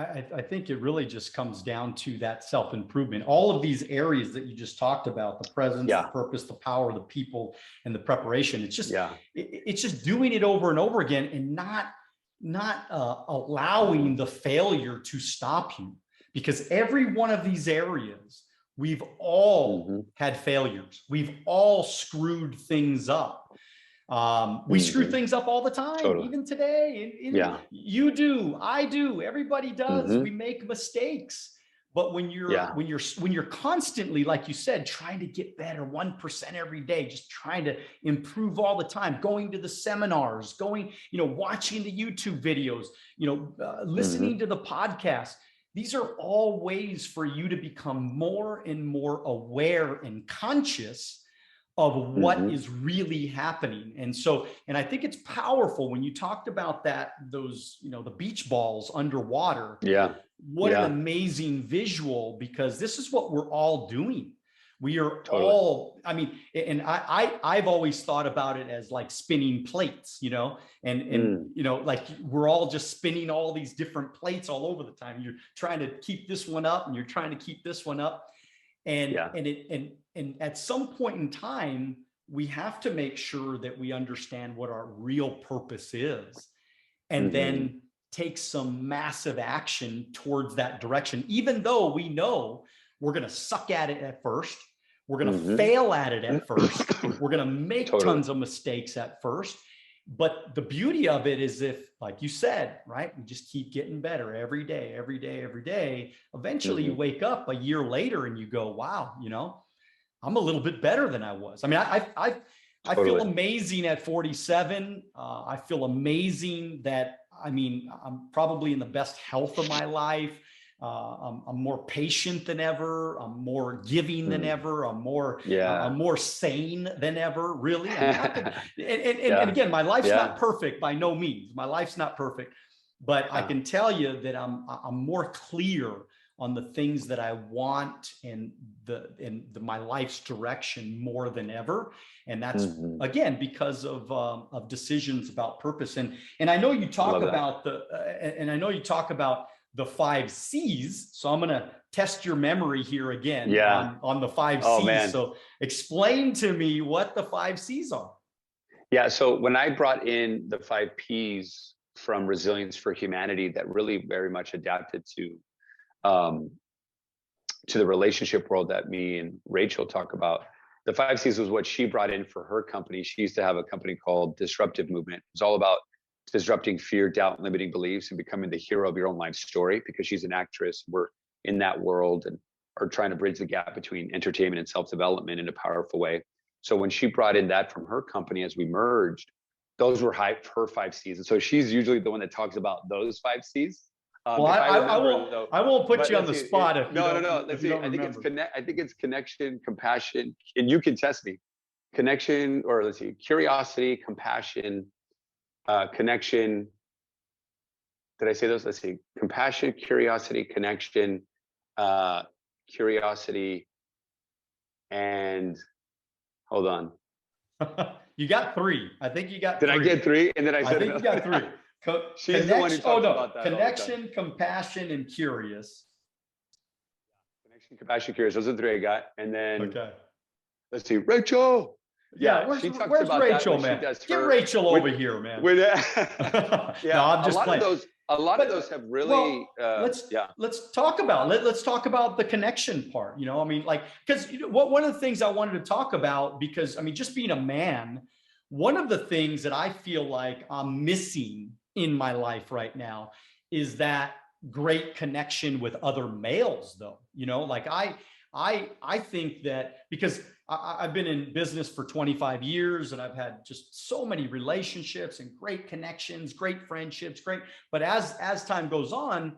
I think it really just comes down to that self-improvement. All of these areas that you just talked about, the presence, the purpose, the power, the people, and the preparation. It's just, it's just doing it over and over again, and not allowing the failure to stop you. Because every one of these areas, we've all had failures. We've all screwed things up. We screw things up all the time, even today. You do, I do, everybody does. We make mistakes. But when you're constantly, like you said, trying to get better 1% every day, just trying to improve all the time, going to the seminars, going, watching the YouTube videos, listening to the podcast. These are all ways for you to become more and more aware and conscious of what is really happening. And I think it's powerful when you talked about those, the beach balls underwater. What an amazing visual, because this is what we're all doing. We are all, and I've always thought about it as like spinning plates, like we're all just spinning all these different plates all over the time. You're trying to keep this one up and you're trying to keep this one up. And at some point in time, we have to make sure that we understand what our real purpose is, and then take some massive action towards that direction, even though we know we're going to suck at it at first. We're going to fail at it at first. We're going to make tons of mistakes at first. But the beauty of it is, if, like you said, right, we just keep getting better every day, every day, every day. Eventually you wake up a year later and you go, wow, I'm a little bit better than I was. I feel amazing at 47. I feel amazing that, I'm probably in the best health of my life. I'm more patient than ever. I'm more giving than ever. I'm more sane than ever, really. And again, my life's not perfect by no means. My life's not perfect, but I can tell you that I'm more clear on the things that I want and my life's direction more than ever. And that's again, because of decisions about purpose. And I know you talk about the 5 C's. So I'm going to test your memory here again on the 5 C's. Man. So explain to me what the 5 C's are. Yeah. So when I brought in the 5 P's from Resilience for Humanity, that really very much adapted to the relationship world that me and Rachel talk about. The 5 C's was what she brought in for her company. She used to have a company called Disruptive Movement. It's all about disrupting fear, doubt, and limiting beliefs, and becoming the hero of your own life story, because she's an actress. We're in that world and are trying to bridge the gap between entertainment and self-development in a powerful way. So when she brought in that from her company, as we merged, those were her 5 C's. And so she's usually the one that talks about those 5 C's. Well, I won't put you on the spot. No. Let's see. I think it's connection, compassion, and you can test me. Connection, or let's see, curiosity, compassion, connection. Did I say those? Let's see. Compassion, curiosity, connection, curiosity, and hold on. You got 3. I think you got 3. Did I get 3? And then I said, I think you got 3. She's the one who talks about that. Connection, compassion, and curious. Connection, compassion, curious. Those are the 3 I got. And then let's see, Rachel. Where's Rachel, man? Get Rachel over here, man. No, I'm just playing. A lot of those have really. Let's talk about the connection part. Because one of the things I wanted to talk about, because just being a man, one of the things that I feel like I'm missing in my life right now is that great connection with other males, though. I think that, because I've been in business for 25 years and I've had just so many relationships and great connections, great friendships, but as time goes on,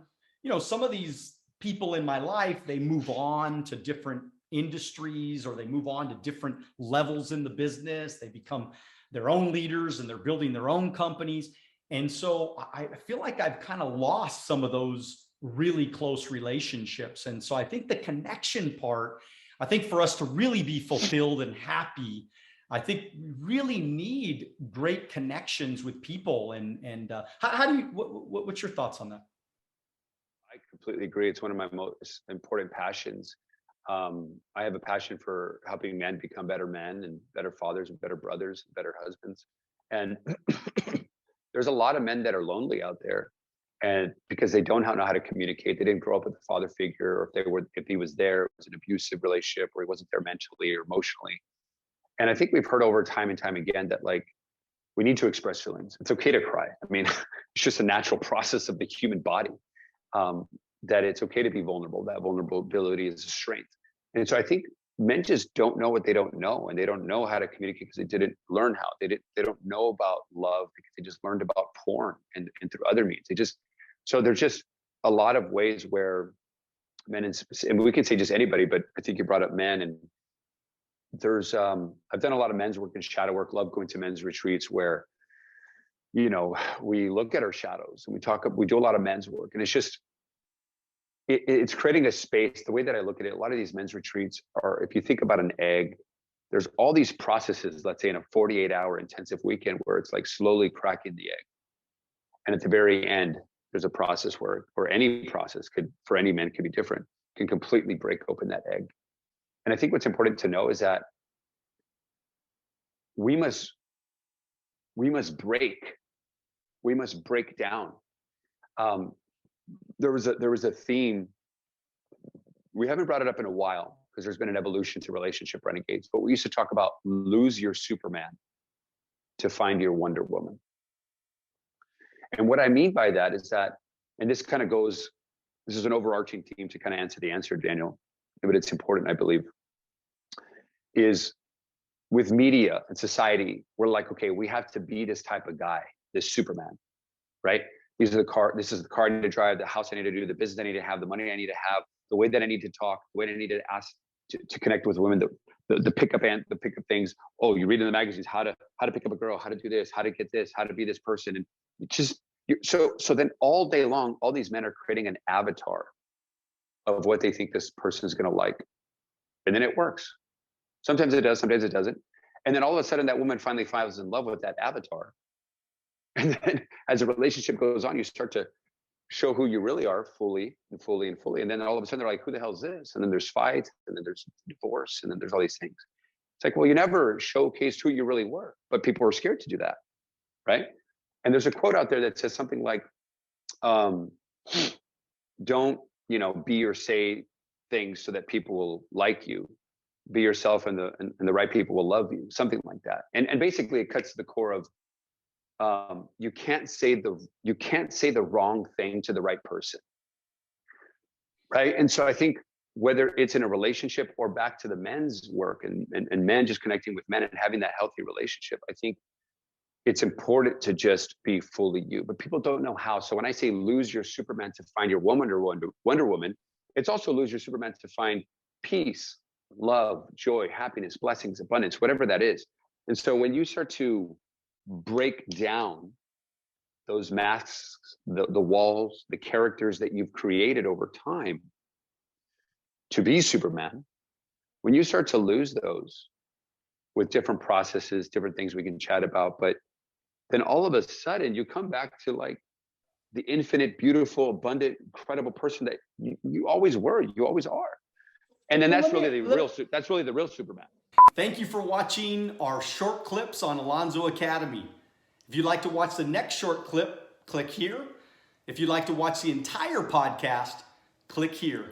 some of these people in my life, they move on to different industries, or they move on to different levels in the business. They become their own leaders and they're building their own companies. And so I feel like I've kind of lost some of those really close relationships. And so I think the connection part, I think for us to really be fulfilled and happy, I think we really need great connections with people. And how do you, what's your thoughts on that? I completely agree. It's one of my most important passions. I have a passion for helping men become better men and better fathers and better brothers and better husbands. And there's a lot of men that are lonely out there, and because they don't know how to communicate, they didn't grow up with a father figure, or if he was there, it was an abusive relationship, or he wasn't there mentally or emotionally. And I think we've heard over time and time again that like we need to express feelings. It's okay to cry. I mean, it's just a natural process of the human body. That it's okay to be vulnerable. That vulnerability is a strength. And so I think men just don't know what they don't know, and they don't know how to communicate because they didn't learn how. They don't know about love because they just learned about porn and through other means. So there's just a lot of ways where men, and we could say just anybody, but I think you brought up men, and there's I've done a lot of men's work and shadow work. Love going to men's retreats where we look at our shadows and we do a lot of men's work, and it's just it's creating a space. The way that I look at it, a lot of these men's retreats are, if you think about an egg, there's all these processes, let's say in a 48-hour intensive weekend, where it's like slowly cracking the egg. And at the very end, there's a process where, or any process for any man could be different, can completely break open that egg. And I think what's important to know is that we must break down. There was a theme. We haven't brought it up in a while because there's been an evolution to Relationship Renegades, but we used to talk about lose your Superman to find your Wonder Woman. And what I mean by that is that, and this is an overarching theme to kind of answer, Daniel, but it's important, I believe, is with media and society, we're like, okay, we have to be this type of guy, this Superman, right? This is the car I need to drive, the house I need to do, the business I need to have, the money I need to have, the way that I need to talk, the way that I need to ask to connect with women, the pickup things. Oh, you read in the magazines how to pick up a girl, how to do this, how to get this, how to be this person. And so then all day long, all these men are creating an avatar of what they think this person is going to like. And then it works. Sometimes it does, sometimes it doesn't. And then all of a sudden that woman finally falls in love with that avatar. And then as a relationship goes on, you start to show who you really are fully. And then all of a sudden they're like, who the hell is this? And then there's fights, and then there's divorce, and then there's all these things. It's like, well, you never showcased who you really were, but people were scared to do that, right? And there's a quote out there that says something like, don't, be or say things so that people will like you. Be yourself, and the right people will love you. Something like that. And basically it cuts to the core of, you can't say the wrong thing to the right person, right? And so I think whether it's in a relationship or back to the men's work and men just connecting with men and having that healthy relationship, I think it's important to just be fully you, but people don't know how. So when I say lose your Superman to find your woman or Wonder Woman, it's also lose your Superman to find peace, love, joy, happiness, blessings, abundance, whatever that is. And so when you start to break down those masks, the walls, the characters that you've created over time to be Superman, when you start to lose those with different processes, different things we can chat about, but then all of a sudden you come back to like the infinite, beautiful, abundant, incredible person that you always were, you always are. And then that's really the real Superman. Thank you for watching our short clips on Alonzo Academy. If you'd like to watch the next short clip, click here. If you'd like to watch the entire podcast, click here.